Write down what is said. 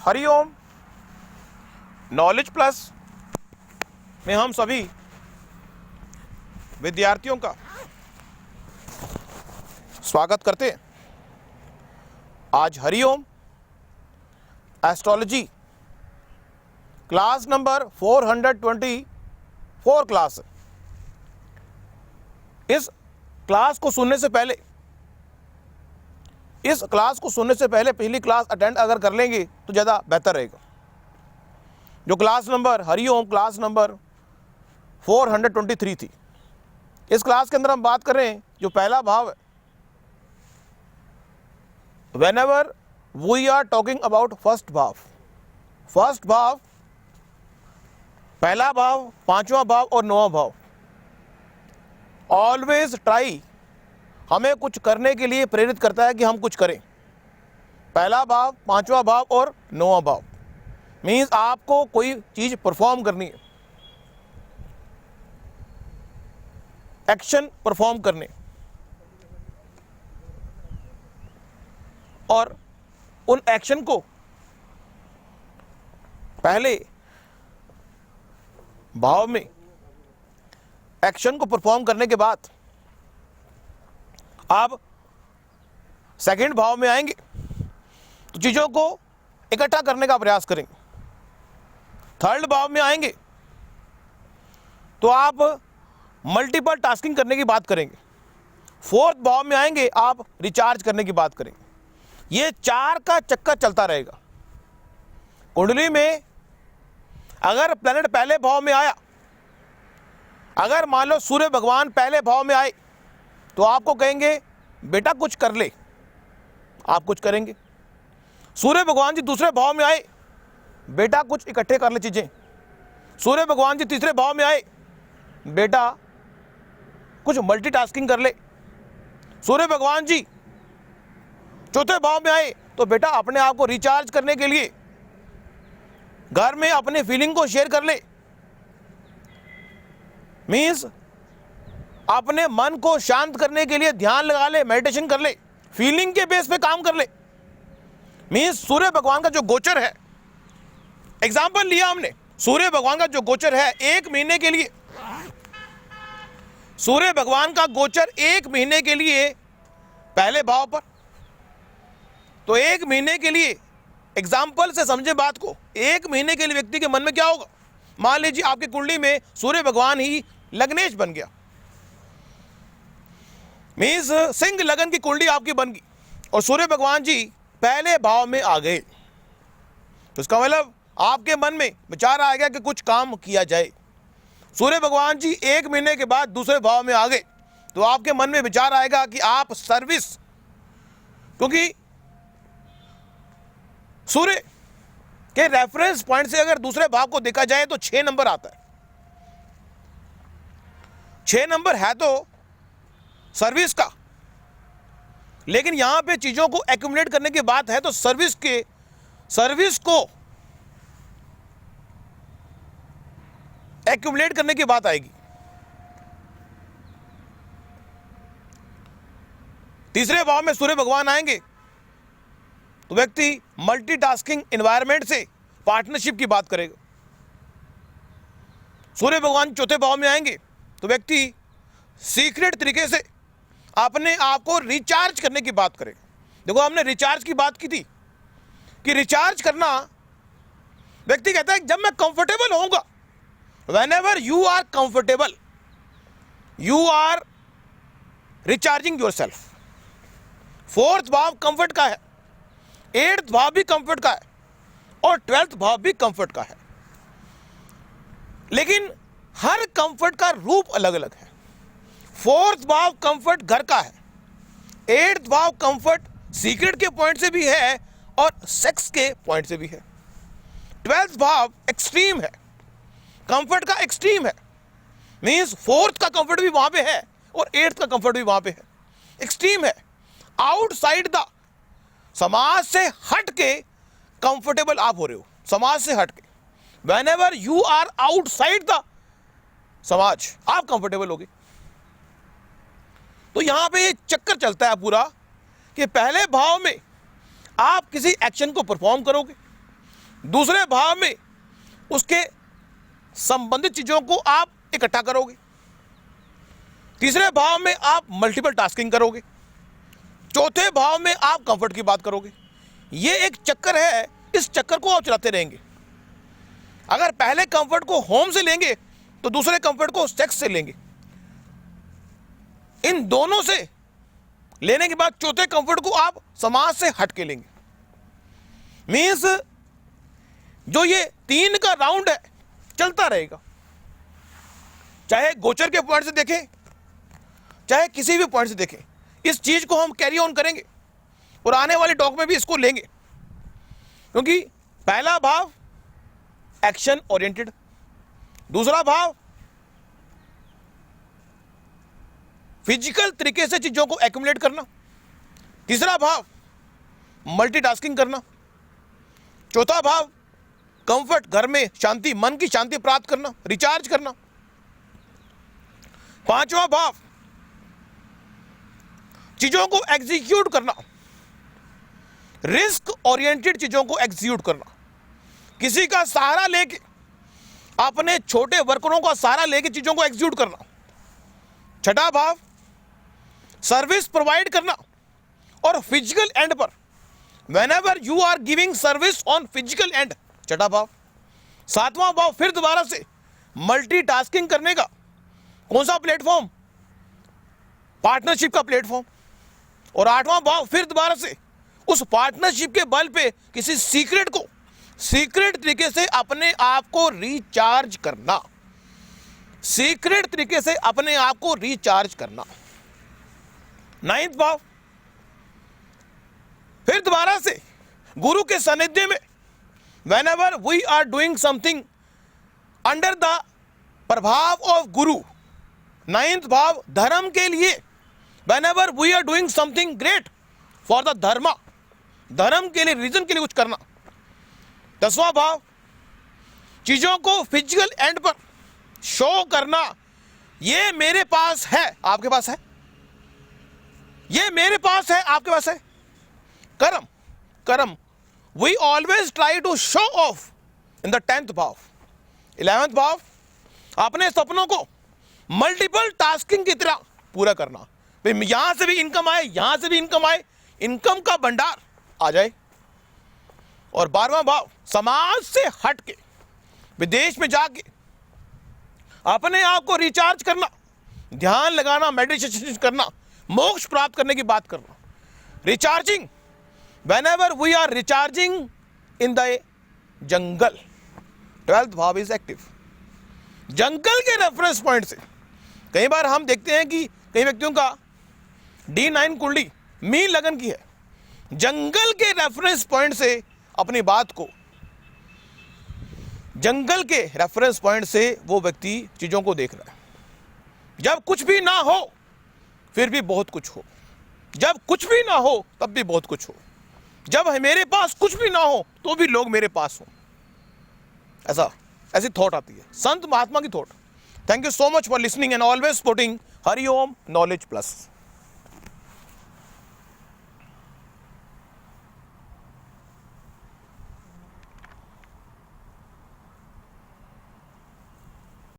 Hariom. Knowledge plus में हम सभी विद्यार्थियों का स्वागत करते हैं। आज Hariom astrology class number 424 class है। इस क्लास को सुनने से पहले पहली क्लास अटेंड अगर कर लेंगे तो ज़्यादा बेहतर रहेगा। जो class number Hariom class number 423 थी, इस क्लास के अंदर हम बात कर रहे हैं जो पहला भाव है। Whenever we are talking about first भाव, पहला भाव, पांचवा भाव और नौवां भाव, ऑलवेज ट्राई हमें कुछ करने के लिए प्रेरित करता है कि हम कुछ करें। पहला भाव, पांचवा भाव और नौवां भाव मीन्स आपको कोई चीज परफॉर्म करनी है, एक्शन परफॉर्म करने, और उन एक्शन को पहले भाव में एक्शन को परफॉर्म करने के बाद आप सेकंड भाव में आएंगे तो चीज़ों को इकट्ठा करने का प्रयास करेंगे। थर्ड भाव में आएंगे तो आप मल्टीपल टास्किंग करने की बात करेंगे। फोर्थ भाव में आएंगे आप रिचार्ज करने की बात करेंगे। ये चार का चक्कर चलता रहेगा। कुंडली में अगर प्लैनेट पहले भाव में आया, अगर मान लो सूर्य भगवान पहले भाव में आए तो आपको कहेंगे बेटा कुछ कर ले, आप कुछ करेंगे। सूर्य भगवान जी दूसरे भाव में आए, बेटा कुछ इकट्ठे कर ले चीजें। सूर्य भगवान जी तीसरे भाव में आए, बेटा कुछ मल्टीटास्किंग कर ले। सूर्य भगवान जी चौथे भाव में आए तो बेटा अपने आप को रिचार्ज करने के लिए घर में अपने फीलिंग को शेयर कर ले, मीन्स अपने मन को शांत करने के लिए ध्यान लगा ले, मेडिटेशन कर ले, फीलिंग के बेस पे काम कर ले। मीन्स सूर्य भगवान का जो गोचर है, एग्जाम्पल लिया हमने, सूर्य भगवान का जो गोचर है एक महीने के लिए, सूर्य भगवान का गोचर एक महीने के लिए पहले भाव पर, तो एक महीने के लिए एग्जाम्पल से समझे बात को, एक महीने के लिए व्यक्ति के मन में क्या होगा। मान लीजिए आपकी कुंडली में सूर्य भगवान ही लग्नेश बन गया, मीन्स सिंह लगन की कुंडली आपकी बन गई और सूर्य भगवान जी पहले भाव में आ गए, तो इसका मतलब आपके मन में विचार आ गया कि कुछ काम किया जाए। सूर्य भगवान जी एक महीने के बाद दूसरे भाव में आ गए तो आपके मन में विचार आएगा कि आप सर्विस, क्योंकि सूर्य के रेफरेंस पॉइंट से अगर दूसरे भाव को देखा जाए तो 6 नंबर आता है। 6 नंबर है तो सर्विस का, लेकिन यहां पे चीजों को एक्यूमुलेट करने की बात है तो सर्विस को एक्यूमुलेट करने की बात आएगी। तीसरे भाव में सूर्य भगवान आएंगे तो व्यक्ति मल्टीटास्किंग एनवायरनमेंट से पार्टनरशिप की बात करेगा। सूर्य भगवान चौथे भाव में आएंगे तो व्यक्ति सीक्रेट तरीके से अपने आप को रिचार्ज करने की बात करेगा। देखो हमने रिचार्ज की बात की थी कि रिचार्ज करना, व्यक्ति कहता है जब मैं कंफर्टेबल होऊंगा, whenever you are comfortable you are recharging yourself। Fourth भाव कंफर्ट का है, 8th भाव भी कंफर्ट का है और 12th भाव भी कंफर्ट का है, लेकिन हर कंफर्ट का रूप अलग अलग है। 4th भाव कंफर्ट घर का है, 8th भाव कंफर्ट सीक्रेट के पॉइंट से भी है और सेक्स के पॉइंट से भी है। 12th भाव एक्सट्रीम है, कंफर्ट का एक्सट्रीम है, मींस 4th का कंफर्ट भी वहां पे है और 8th का कंफर्ट भी वहां पे है, एक्सट्रीम है। आउटसाइड द, समाज से हट के कंफर्टेबल आप हो रहे हो, समाज से हट के। Whenever you are outside the समाज आप कंफर्टेबल होगे। तो यहां पे ये चक्कर चलता है पूरा कि पहले भाव में आप किसी एक्शन को परफॉर्म करोगे, दूसरे भाव में उसके संबंधित चीजों को आप इकट्ठा करोगे। तीसरे भाव में आप मल्टीपल टास्किंग करोगे। चौथे भाव में आप कंफर्ट की बात करोगे। ये एक चक्कर है, इस चक्कर को आप चलाते रहेंगे। अगर पहले कंफर्ट को होम से लेंगे तो दूसरे कंफर्ट को सेक्स से लेंगे। इन दोनों से लेने के बाद चौथे कंफर्ट को आप समाज से हट के लेंगे। मीन्स जो ये 3 का राउंड है चलता रहेगा, चाहे गोचर के पॉइंट से देखें चाहे किसी भी पॉइंट से देखें। इस चीज को हम कैरी ऑन करेंगे और आने वाले टॉक में भी इसको लेंगे, क्योंकि पहला भाव एक्शन ओरिएंटेड, दूसरा भाव फिजिकल तरीके से चीजों को एक्युमुलेट करना, तीसरा भाव मल्टीटास्किंग करना, चौथा भाव कंफर्ट, घर में शांति, मन की शांति प्राप्त करना, रिचार्ज करना, पांचवा भाव चीजों को एग्जीक्यूट करना, रिस्क ओरिएंटेड चीजों को एग्जीक्यूट करना, किसी का सहारा लेके, अपने छोटे वर्करों का सहारा लेके चीजों को एग्जीक्यूट करना। छठा भाव सर्विस प्रोवाइड करना और फिजिकल एंड पर whenever you are giving service on physical end, छठा भाव। सातवां भाव फिर दोबारा से मल्टीटास्किंग करने का कौन सा प्लेटफॉर्म, पार्टनरशिप का प्लेटफॉर्म। और आठवां भाव फिर दोबारा से उस पार्टनरशिप के बल पे किसी सीक्रेट को सीक्रेट तरीके से अपने आप को रिचार्ज करना, सीक्रेट तरीके से अपने आप को रिचार्ज करना। नाइन्थ भाव फिर दोबारा से गुरु के सानिध्य में whenever we are doing something under the प्रभाव ऑफ गुरु। नाइन्थ भाव धर्म के लिए, whenever we are doing something great for the धर्म, धर्म के लिए, रीजन के लिए कुछ करना। दसवां भाव चीजों को फिजिकल एंड पर शो करना, ये मेरे पास है, आपके पास है, ये मेरे पास है, आपके पास है। कर्म, कर्म we always try to show off in the 10th भाव। 11th भाव अपने सपनों को मल्टीपल टास्किंग की तरह पूरा करना, यहां से भी इनकम आए, यहां से भी इनकम आए, इनकम का भंडार आ जाए। और 12वां भाव समाज से हट के विदेश में जाके अपने आप को रिचार्ज करना, ध्यान लगाना, मेडिटेशन करना, मोक्ष प्राप्त करने की बात करना। Recharging whenever we are recharging in the jungle, 12th भाव इज एक्टिव। जंगल के रेफरेंस पॉइंट से कई बार हम देखते हैं कि कई व्यक्तियों का D9 कुंडली मीन लगन की है। जंगल के रेफरेंस पॉइंट से अपनी बात को, जंगल के रेफरेंस पॉइंट से वो व्यक्ति चीजों को देख रहा है। जब कुछ भी ना हो फिर भी बहुत कुछ हो, जब कुछ भी ना हो तब भी बहुत कुछ हो, जब मेरे पास कुछ भी ना हो तो भी लोग मेरे पास हो, ऐसी थॉट आती है, संत महात्मा की thought. Thank you so much for listening and always supporting Hariom knowledge plus.